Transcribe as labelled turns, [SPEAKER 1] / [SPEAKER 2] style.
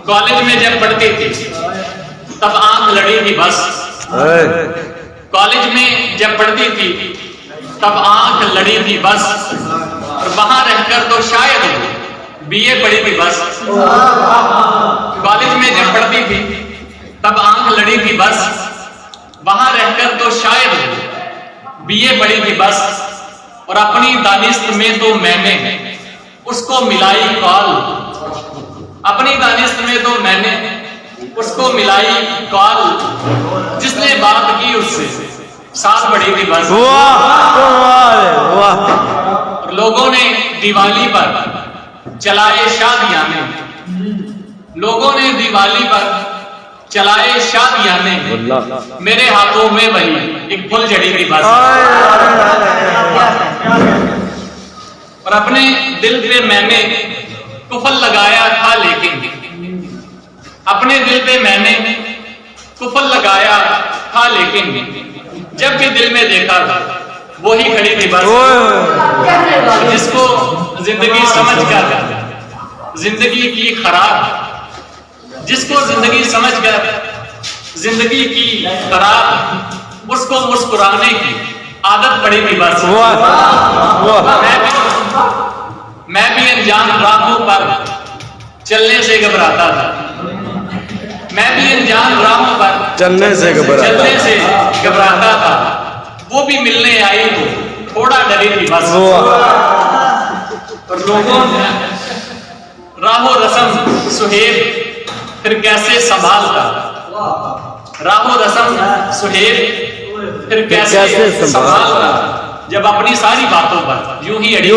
[SPEAKER 1] College में जब पढ़ती थी तब आंख लड़ी थी बस। कॉलेज में जब पढ़ती थी तब आंख लड़ी थी बस, और वहां रहकर तो शायद बीए पढ़ी थी बस। कॉलेज में जब पढ़ती थी तब आंख लड़ी थी बस, वहां रहकर तो शायद बीए पढ़ी थी बस। और अपनी दानिश्त में तो मैंने उसको मिलाई कॉल, अपनी दानिश्त में तो मैंने उसको मिलाई कॉल, जिसने बात की उससे साथ बढ़ी थी बस। और लोगों ने दिवाली पर चलाए शादियाने, लोगों ने दिवाली पर चलाए शादियाने, मेरे हाथों में वही एक फुल जड़ी थी बस। और अपने दिल पे मैंने कुफल लगाया था लेकिन, अपने दिल पे मैंने कुफल लगाया था लेकिन, जब भी दिल में देखा था वो ही खड़ी थी बस। जिसको जिंदगी समझकर जिंदगी की खराब, जिसको जिंदगी समझकर जिंदगी की खराब, उसको मुस्कुराने की आदत पड़ी थी बस। मैं भी अनजान राहों पर चलने से घबराता था, मैं भी अनजान राहों पर चलने से घबराता था। वो भी मिलने आई तो थोड़ा डरी थी बस। और लोगों ने राहो रस्म सुहेब फिर कैसे संभालता, राहो रस्म सुहेब फिर कैसे संभालता, जब अपनी सारी बातों पर यूं ही अड़ी